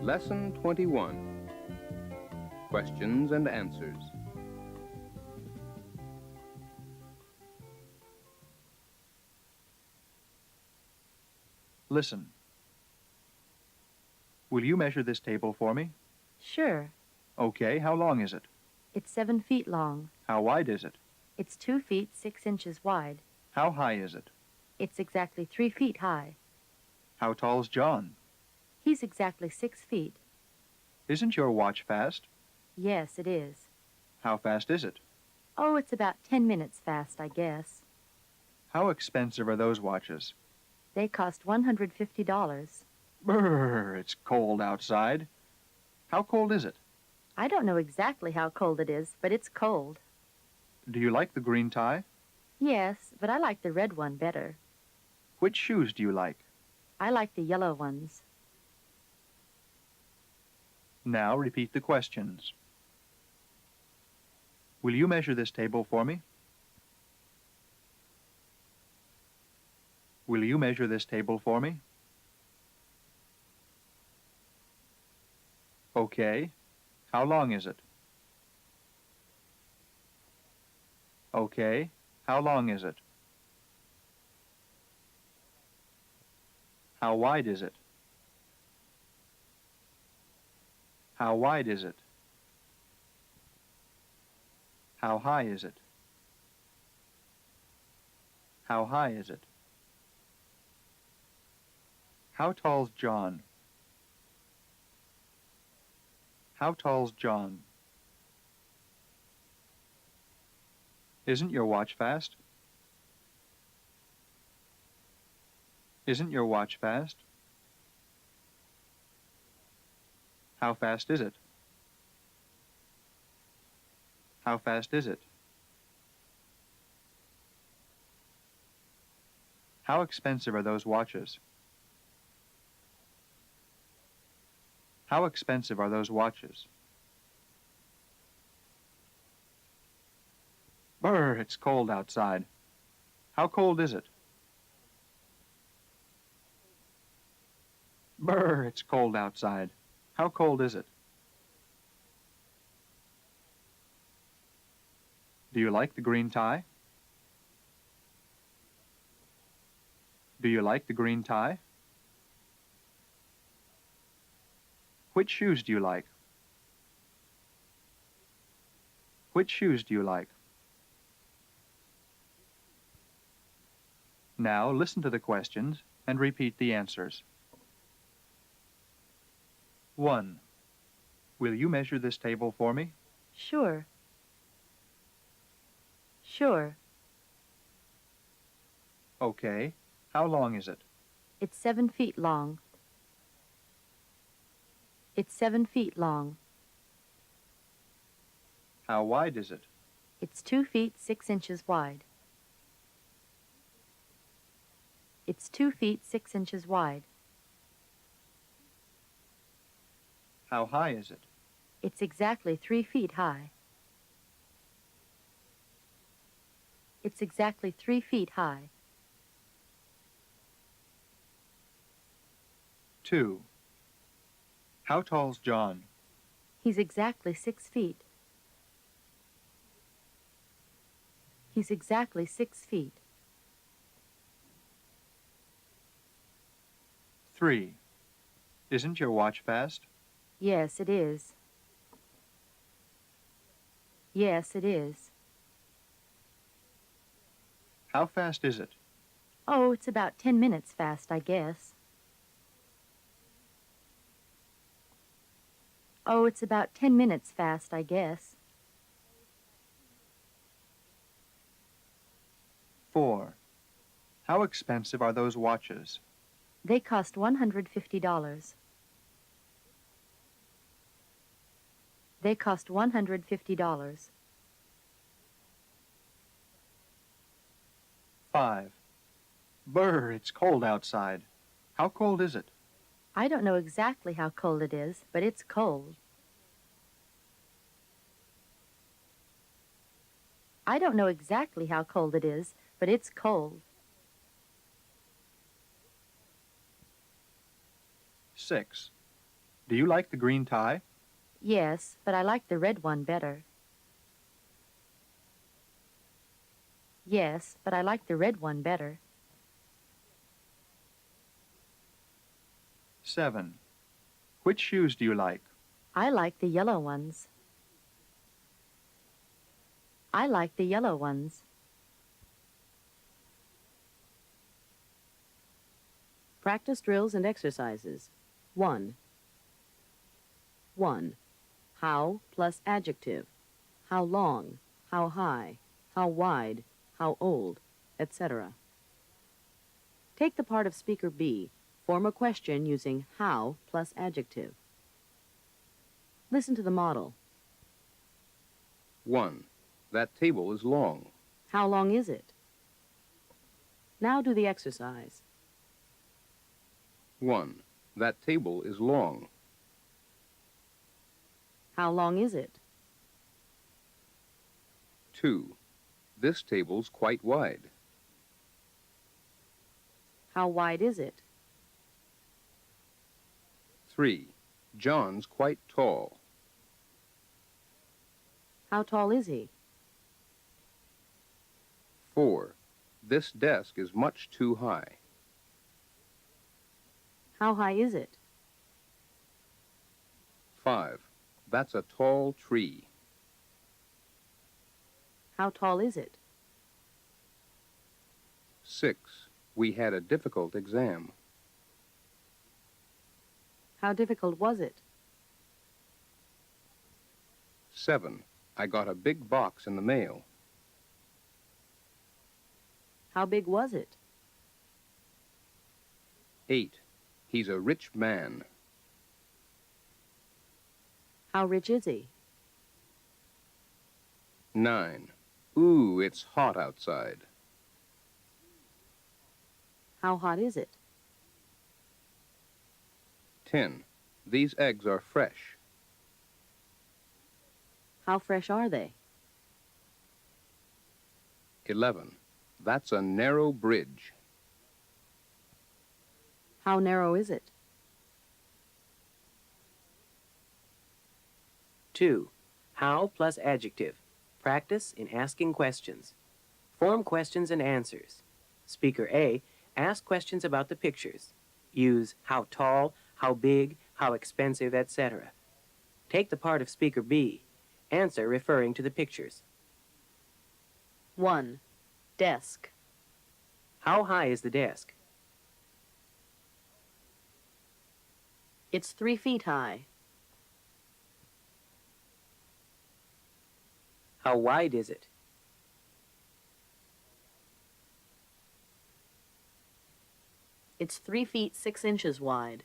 Lesson 21. Questions and Answers. Listen. Will you measure this table for me? Sure. Okay, how long is it? It's 7 feet long. How wide is it? It's 2 feet 6 inches wide. How high is it? It's exactly 3 feet high. How tall's John? He's exactly 6 feet. Isn't your watch fast? Yes, it is. How fast is it? Oh, it's about 10 minutes fast, I guess. How expensive are those watches? They cost $150. Brrr, it's cold outside. How cold is it? I don't know exactly how cold it is, but it's cold. Do you like the green tie? Yes, but I like the red one better. Which shoes do you like? I like the yellow ones. Now repeat the questions. Will you measure this table for me? Will you measure this table for me? Okay. How long is it? Okay. How long is it? How wide is it? How wide is it? How high is it? How high is it? How tall's John? How tall's John? Isn't your watch fast? Isn't your watch fast? How fast is it? How fast is it? How expensive are those watches? How expensive are those watches? Brr, it's cold outside. How cold is it? Brr, it's cold outside. How cold is it? Do you like the green tie? Do you like the green tie? Which shoes do you like? Which shoes do you like? Now listen to the questions and repeat the answers. 1. Will you measure this table for me? Sure. Sure. Okay. How long is it? It's 7 feet long. It's 7 feet long. How wide is it? It's 2 feet 6 inches wide. It's 2 feet 6 inches wide. How high is it? It's exactly 3 feet high. It's exactly 3 feet high. 2. How tall's John? He's exactly 6 feet. He's exactly 6 feet. 3. Isn't your watch fast? Yes, it is. Yes, it is. How fast is it? Oh, it's about 10 minutes fast, I guess. Oh, it's about 10 minutes fast, I guess. 4. How expensive are those watches? They cost $150. They cost $150. 5. Brr, it's cold outside. How cold is it? I don't know exactly how cold it is, but it's cold. I don't know exactly how cold it is, but it's cold. 6. Do you like the green tie? Yes, but I like the red one better. Yes, but I like the red one better. 7. Which shoes do you like? I like the yellow ones. I like the yellow ones. Practice drills and exercises. 1. 1. How plus adjective. How long, how high, how wide, how old, etc. Take the part of speaker B. Form a question using how plus adjective. Listen to the model. 1. That table is long. How long is it? Now do the exercise. 1. That table is long. How long is it? 2. This table's quite wide. How wide is it? 3. John's quite tall. How tall is he? 4. This desk is much too high. How high is it? 5. That's a tall tree. How tall is it? 6. We had a difficult exam. How difficult was it? 7. I got a big box in the mail. How big was it? 8. He's a rich man. How rich is he? 9. Ooh, it's hot outside. How hot is it? 10. These eggs are fresh. How fresh are they? 11. That's a narrow bridge. How narrow is it? 2. How plus adjective. Practice in asking questions. Form questions and answers. Speaker A, ask questions about the pictures. Use how tall, how big, how expensive, etc. Take the part of Speaker B. Answer referring to the pictures. 1. Desk. How high is the desk? It's 3 feet high. How wide is it? It's 3 feet 6 inches wide.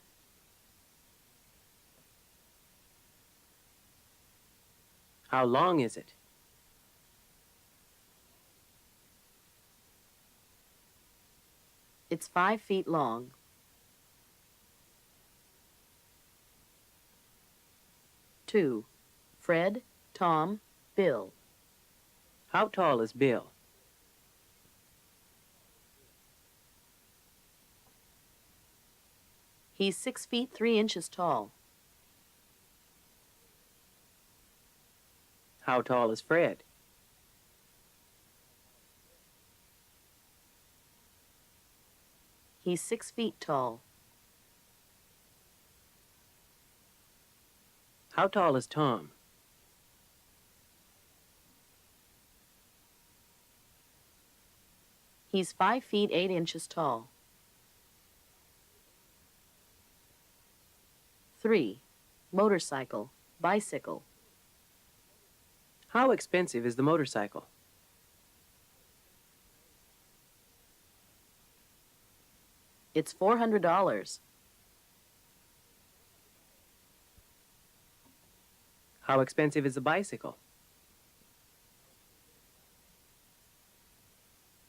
How long is it? It's 5 feet long. Two. Fred, Tom, Bill. How tall is Bill? He's 6 feet 3 inches tall. How tall is Fred? He's 6 feet tall. How tall is Tom? He's 5 feet 8 inches tall. 3. Motorcycle, bicycle. How expensive is the motorcycle? It's $400. How expensive is the bicycle?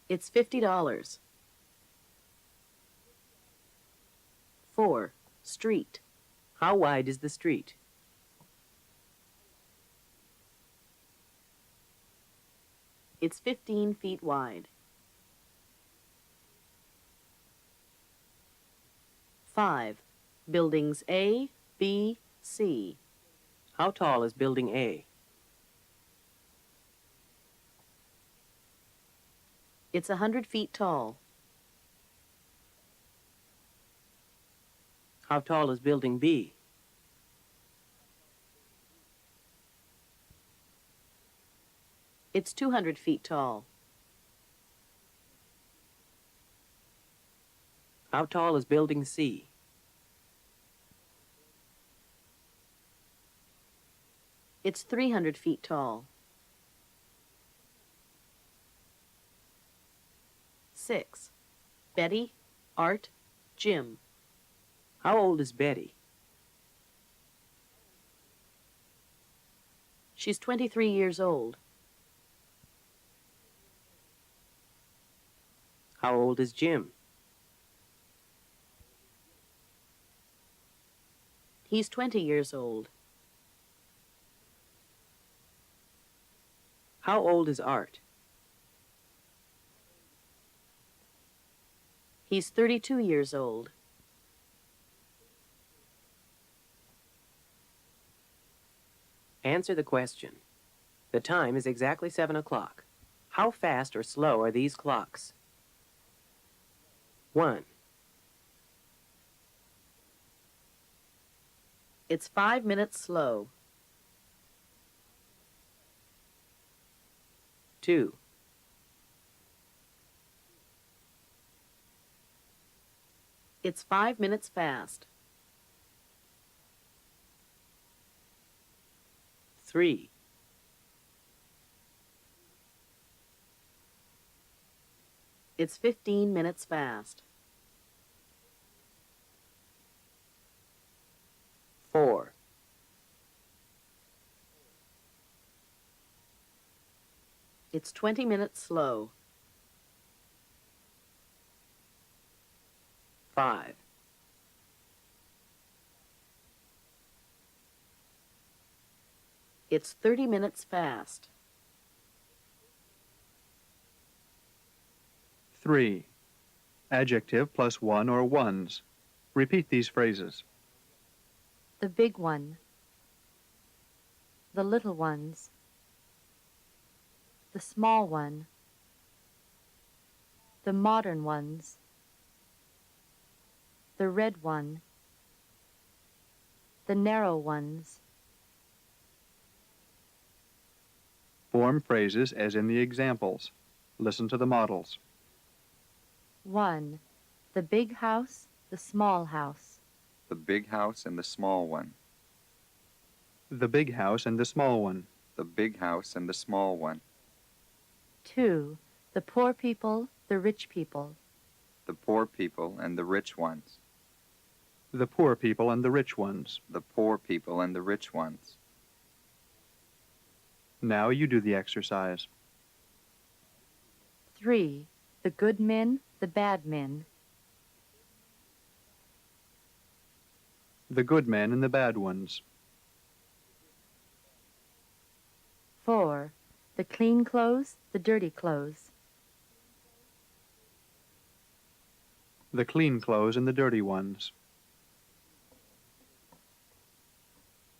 It's $50. 4. Street. How wide is the street? It's 15 feet wide. 5. Buildings A, B, C. How tall is building A? It's 100 feet tall. How tall is building B? It's 200 feet tall. How tall is building C? It's 300 feet tall. 6. Betty, Art, Jim. How old is Betty? She's 23 years old. How old is Jim? He's 20 years old. How old is Art? He's 32 years old. Answer the question. The time is exactly 7 o'clock. How fast or slow are these clocks? 1, It's 5 minutes slow. 2, It's 5 minutes fast. 3, It's 15 minutes fast. 4, It's 20 minutes slow. 5, It's 30 minutes fast. 3. Adjective plus one or ones. Repeat these phrases. The big one. The little ones. The small one. The modern ones. The red one. The narrow ones. Form phrases as in the examples. Listen to the models. 1. The big house, the small house. The big house and the small one. The big house and the small one. The big house and the small one. 2. The poor people, the rich people. The poor people and the rich ones. The poor people and the rich ones. The poor people and the rich ones. Now you do the exercise. 3. The good men, the bad men. The good men and the bad ones. 4. The clean clothes, the dirty clothes. The clean clothes and the dirty ones.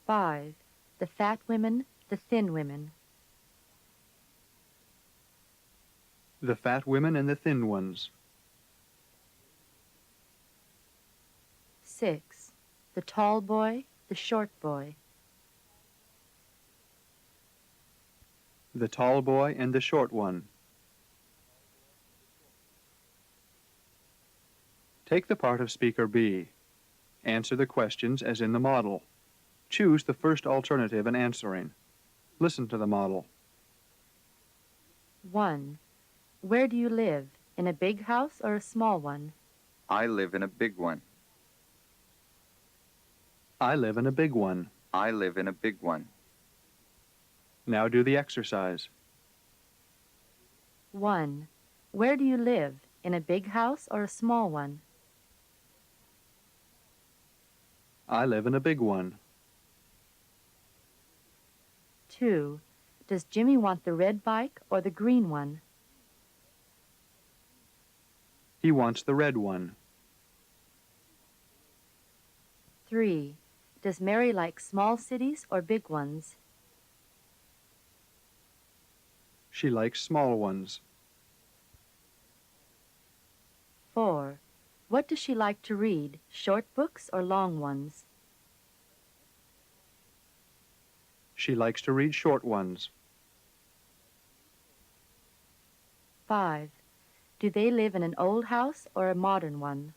5. The fat women, the thin women. The fat women and the thin ones. 6. The tall boy, the short boy. The tall boy and the short one. Take the part of speaker B. Answer the questions as in the model. Choose the first alternative in answering. Listen to the model. 1. Where do you live? In a big house or a small one? I live in a big one. I live in a big one. I live in a big one. Now do the exercise. 1. Where do you live? In a big house or a small one? I live in a big one. 2. Does Jimmy want the red bike or the green one? He wants the red one. 3. Does Mary like small cities or big ones? She likes small ones. 4. What does she like to read, short books or long ones? She likes to read short ones. 5. Do they live in an old house or a modern one?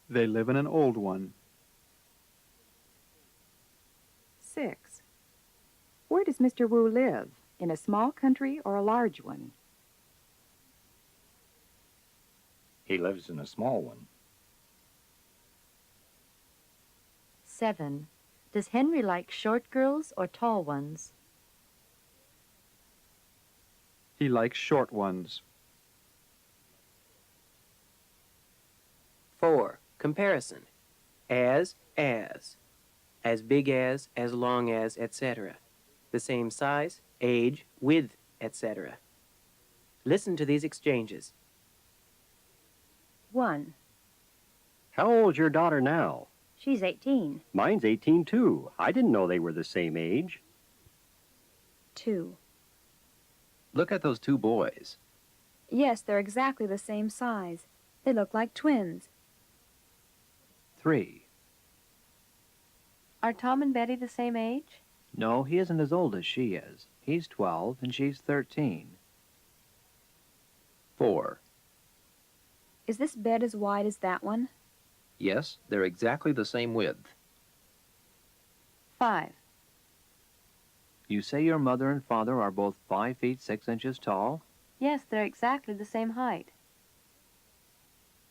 They live in an old one. 6. Where does Mr. Wu live? In a small country or a large one? He lives in a small one. 7. Does Henry like short girls or tall ones? He likes short ones. 4. Comparison. As big as long as, etc. The same size, age, width, etc. Listen to these exchanges. 1. How old's your daughter now? She's 18. Mine's 18 too. I didn't know they were the same age. 2. Look at those two boys. Yes, they're exactly the same size. They look like twins. 3. Are Tom and Betty the same age? No, he isn't as old as she is. He's 12 and she's 13. 4. Is this bed as wide as that one? Yes, they're exactly the same width. 5. You say your mother and father are both 5 feet 6 inches tall? Yes, they're exactly the same height.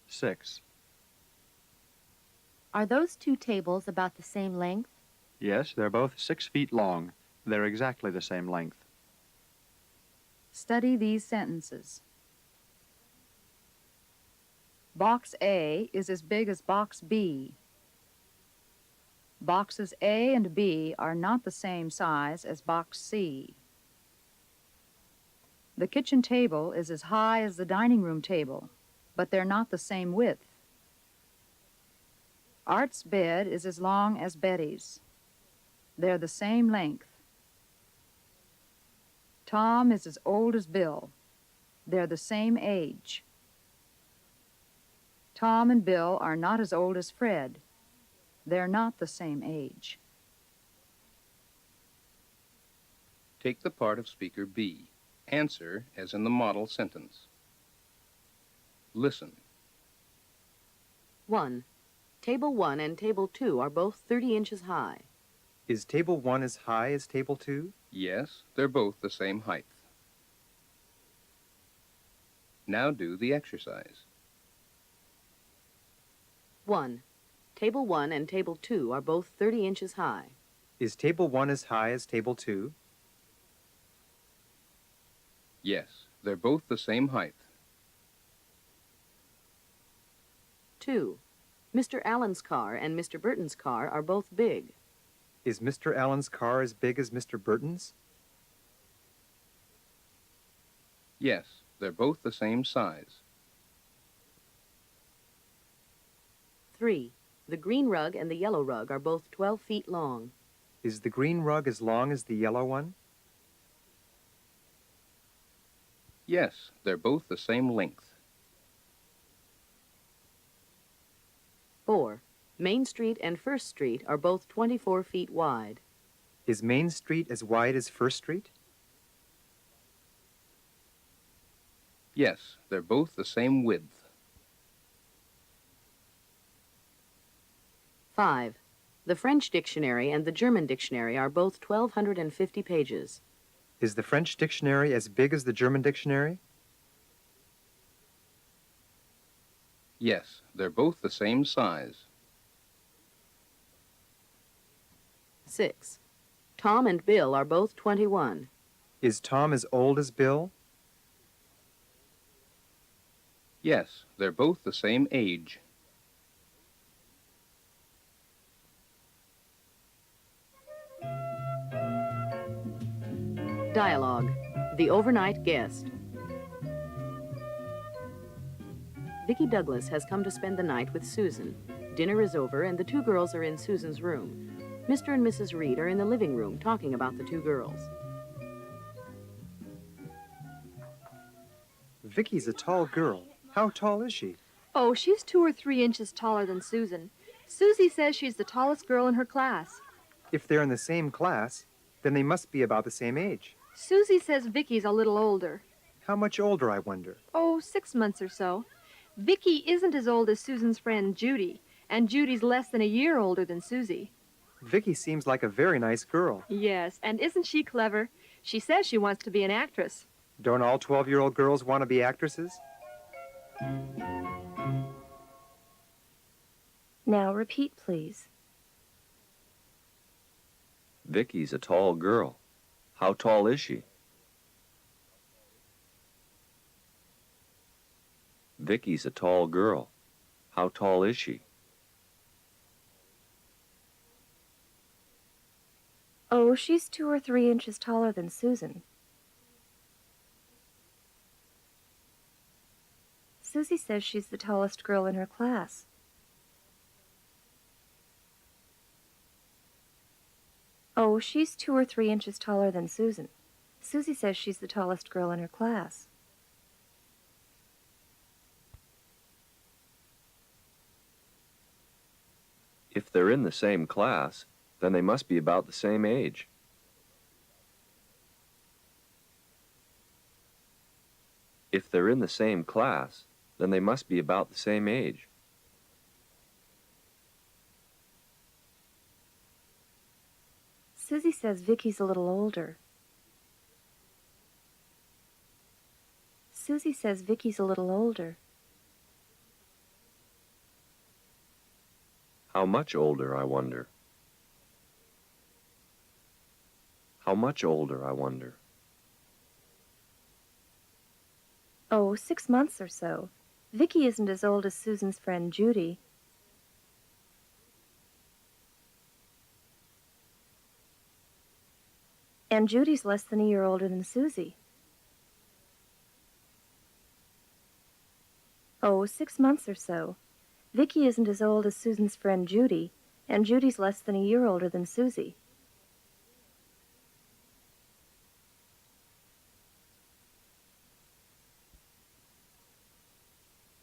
6. Are those two tables about the same length? Yes, they're both 6 feet long. They're exactly the same length. Study these sentences. Box A is as big as Box B. Boxes A and B are not the same size as Box C. The kitchen table is as high as the dining room table, but they're not the same width. Art's bed is as long as Betty's. They're the same length. Tom is as old as Bill. They're the same age. Tom and Bill are not as old as Fred. They're not the same age. Take the part of speaker B. Answer as in the model sentence. Listen. 1. Table 1 and Table 2 are both 30 inches high. Is Table 1 as high as Table 2? Yes, they're both the same height. Now do the exercise. 1. Table 1 and Table 2 are both 30 inches high. Is Table 1 as high as Table 2? Yes, they're both the same height. 2. Mr. Allen's car and Mr. Burton's car are both big. Is Mr. Allen's car as big as Mr. Burton's? Yes, they're both the same size. 3. The green rug and the yellow rug are both 12 feet long. Is the green rug as long as the yellow one? Yes, they're both the same length. 4. Main Street and First Street are both 24 feet wide. Is Main Street as wide as First Street? Yes, they're both the same width. 5. The French dictionary and the German dictionary are both 1,250 pages. Is the French dictionary as big as the German dictionary? Yes, they're both the same size. 6. Tom and Bill are both 21. Is Tom as old as Bill? Yes, they're both the same age. Dialogue. The overnight guest. Vicki Douglas has come to spend the night with Susan. Dinner is over and the two girls are in Susan's room. Mr. and Mrs. Reed are in the living room talking about the two girls. Vicky's a tall girl. How tall is she? Oh, she's 2 or 3 inches taller than Susan. Susie says she's the tallest girl in her class. If they're in the same class, then they must be about the same age. Susie says Vicky's a little older. How much older, I wonder? Oh, 6 months or so. Vicky isn't as old as Susan's friend Judy, and Judy's less than a year older than Susie. Vicky seems like a very nice girl. Yes, and isn't she clever? She says she wants to be an actress. Don't all 12-year-old girls want to be actresses? Now repeat, please. Vicky's a tall girl. How tall is she? Vicky's a tall girl. How tall is she? Oh, she's 2 or 3 inches taller than Susan. Susie says she's the tallest girl in her class. Oh, she's 2 or 3 inches taller than Susan. Susie says she's the tallest girl in her class. If they're in the same class, then they must be about the same age. If they're in the same class, then they must be about the same age. Susie says Vicky's a little older. Susie says Vicky's a little older. How much older, I wonder? How much older, I wonder? Oh, 6 months or so. Vicky isn't as old as Susan's friend Judy. And Judy's less than a year older than Susie. Oh, 6 months or so. Vicky isn't as old as Susan's friend Judy, and Judy's less than a year older than Susie.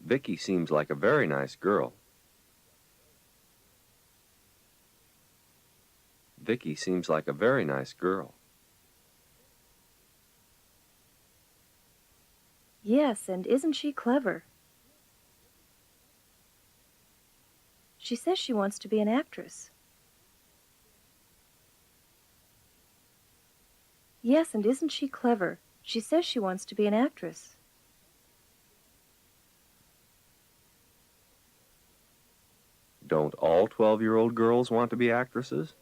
Vicky seems like a very nice girl. Vicky seems like a very nice girl. Yes, and isn't she clever? She says she wants to be an actress. Yes, and isn't she clever? She says she wants to be an actress. Don't all 12-year-old girls want to be actresses?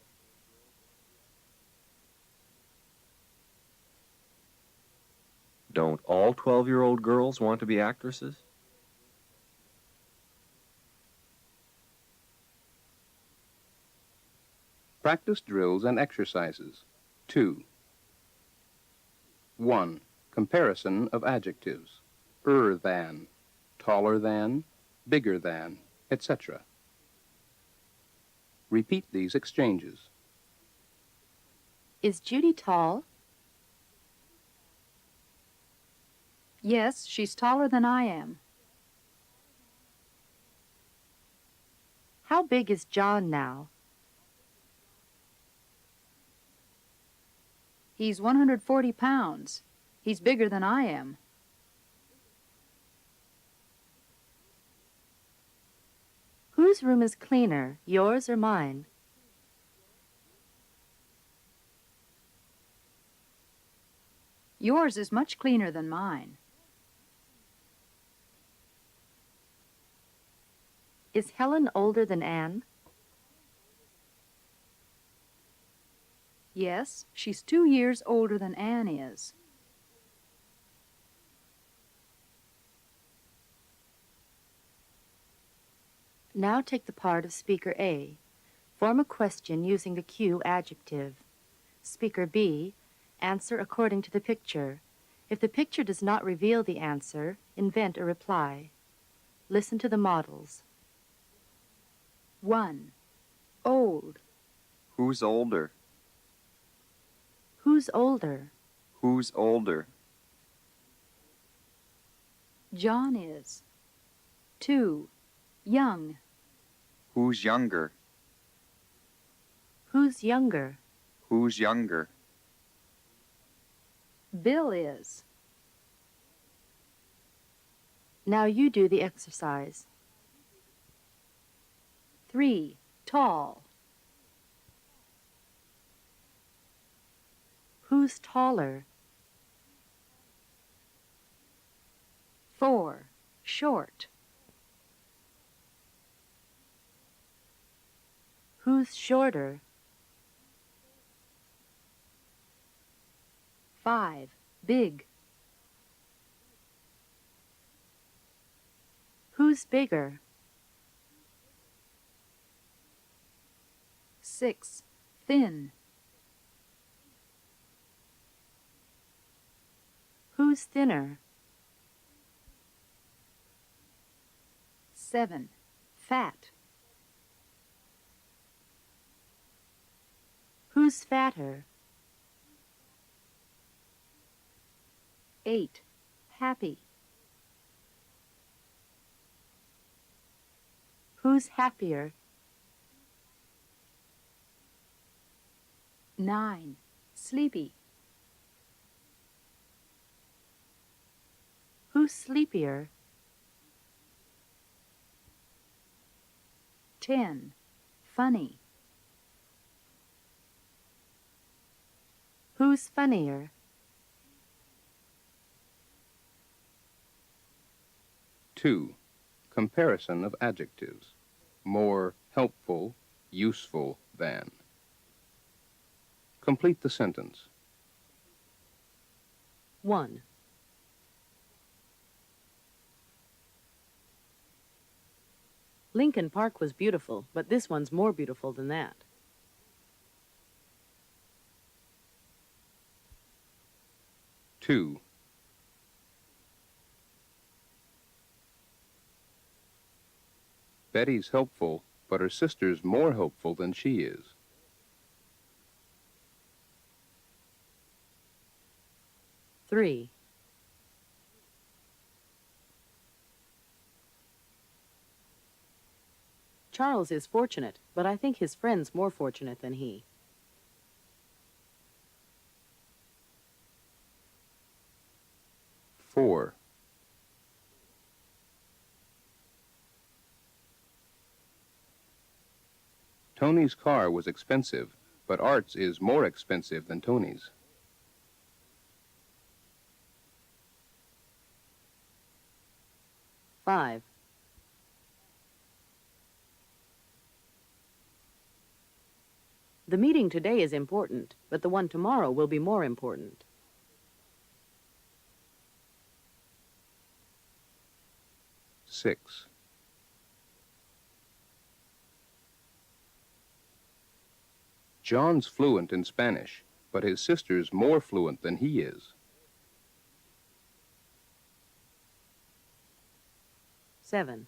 Don't all 12-year-old girls want to be actresses? Practice drills and exercises. 2. 1. Comparison of adjectives. Than, taller than, bigger than, etc. Repeat these exchanges. Is Judy tall? Yes, she's taller than I am. How big is John now? He's 140 pounds. He's bigger than I am. Whose room is cleaner, yours or mine? Yours is much cleaner than mine. Is Helen older than Anne? Yes, she's 2 years older than Anne is. Now take the part of Speaker A. Form a question using the cue adjective. Speaker B, answer according to the picture. If the picture does not reveal the answer, invent a reply. Listen to the models. 1. Old. Who's older? Who's older? Who's older? John is. 2. Young. Who's younger? Who's younger? Who's younger? Bill is. Now you do the exercise. 3. Tall. Who's taller? 4. Short. Who's shorter? 5. Big. Who's bigger? 6. Thin. Who's thinner? 7. Fat. Who's fatter? 8. Happy. Who's happier? 9. Sleepy. Who's sleepier? 10. Funny. Who's funnier? 2. Comparison of adjectives. More helpful, useful than. Complete the sentence. 1. Lincoln Park was beautiful, but this one's more beautiful than that. 2. Betty's helpful, but her sister's more helpful than she is. 3. Charles is fortunate, but I think his friend's more fortunate than he. 4. Tony's car was expensive, but Art's is more expensive than Tony's. 5. The meeting today is important, but the one tomorrow will be more important. 6. John's fluent in Spanish, but his sister's more fluent than he is. 7.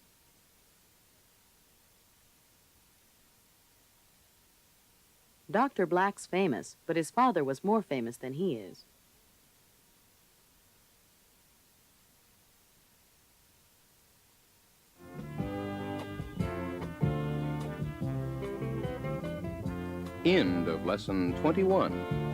Dr. Black's famous, but his father was more famous than he is. 'End of Lesson 21.